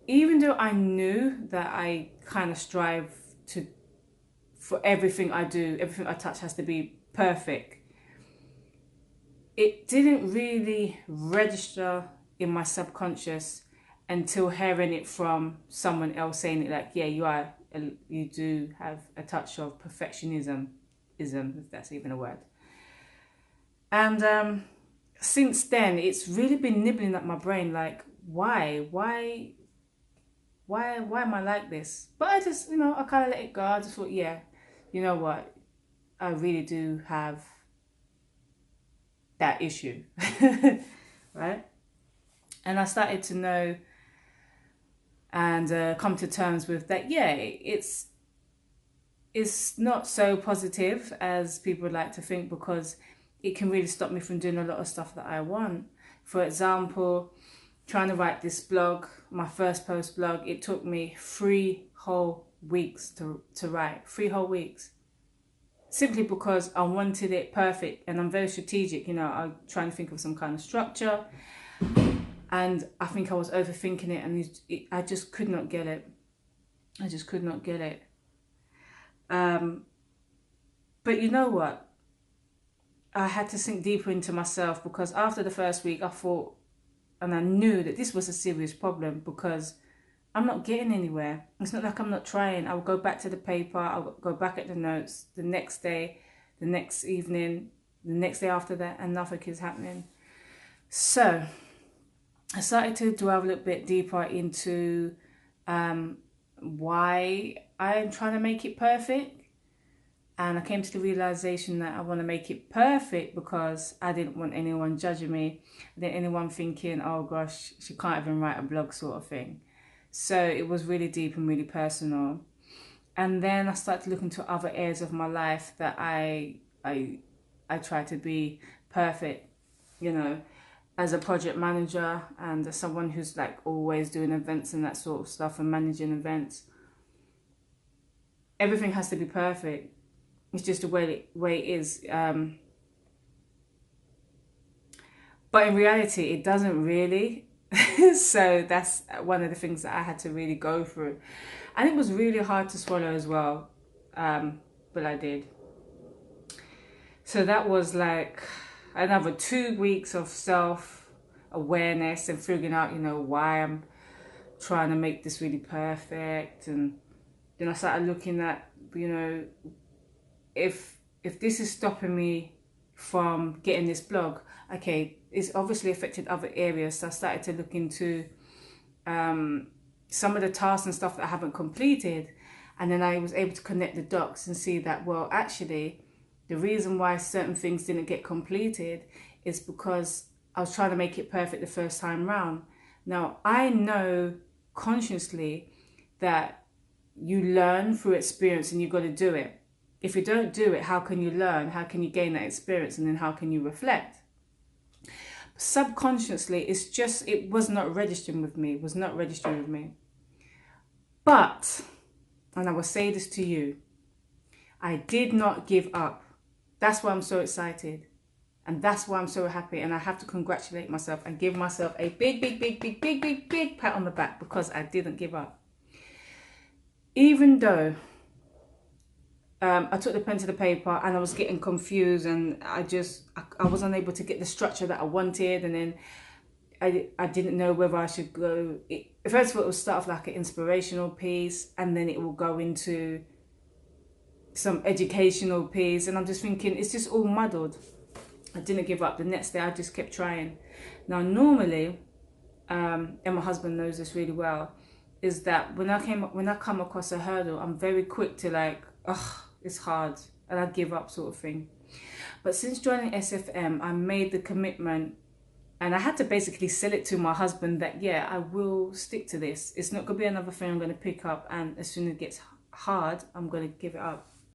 even though I knew that I kind of strive to, for everything I do, everything I touch has to be perfect, it didn't really register in my subconscious until hearing it from someone else saying it, like, yeah, you do have a touch of perfectionism, if that's even a word. And since then, it's really been nibbling at my brain, like, why am I like this? But I just, I kind of let it go. I just thought, yeah, you know what, I really do have that issue, right? And I started to know and come to terms with that. Yeah, it's not so positive as people would like to think, because it can really stop me from doing a lot of stuff that I want. For example, trying to write this blog, my first post blog, it took me 3 whole weeks to write. 3 whole weeks. Simply because I wanted it perfect, and I'm very strategic. I'm trying to think of some kind of structure, and I think I was overthinking it, and I just could not get it. I just could not get it. But you know what? I had to sink deeper into myself, because after the first week, I thought, and I knew that this was a serious problem, because I'm not getting anywhere. It's not like I'm not trying. I'll go back to the paper, I'll go back at the notes the next day, the next evening, the next day after that, and nothing is happening. So I started to delve a little bit deeper into why I'm trying to make it perfect. And I came to the realization that I want to make it perfect because I didn't want anyone judging me. I didn't anyone thinking, oh gosh, she can't even write a blog, sort of thing. So it was really deep and really personal. And then I started to look into other areas of my life that I try to be perfect, as a project manager and as someone who's like always doing events and that sort of stuff and managing events. Everything has to be perfect. It's just the way it is. But in reality, it doesn't really. So that's one of the things that I had to really go through. And it was really hard to swallow as well. But I did. So that was like another 2 weeks of self-awareness and figuring out, why I'm trying to make this really perfect. And then I started looking at, if this is stopping me from getting this blog, okay, it's obviously affected other areas. So I started to look into some of the tasks and stuff that I haven't completed, and then I was able to connect the dots and see that, well, actually, the reason why certain things didn't get completed is because I was trying to make it perfect the first time round. Now, I know consciously that you learn through experience and you've got to do it. If you don't do it, how can you learn? How can you gain that experience? And then how can you reflect? Subconsciously, it was not registering with me. It was not registering with me. But, and I will say this to you, I did not give up. That's why I'm so excited. And that's why I'm so happy. And I have to congratulate myself and give myself a big, big, big, big, big, big, big pat on the back, because I didn't give up. Even though I took the pen to the paper and I was getting confused, and I was unable to get the structure that I wanted, and then I didn't know whether I should go. First of all, it will start off like an inspirational piece, and then it will go into some educational piece, and I'm just thinking it's just all muddled. I didn't give up. The next day I just kept trying. Now normally, and my husband knows this really well, is that when I come across a hurdle, I'm very quick to like, it's hard, and I give up, sort of thing. But since joining SFM, I made the commitment, and I had to basically sell it to my husband that, yeah, I will stick to this. It's not going to be another thing I'm going to pick up, and as soon as it gets hard, I'm going to give it up.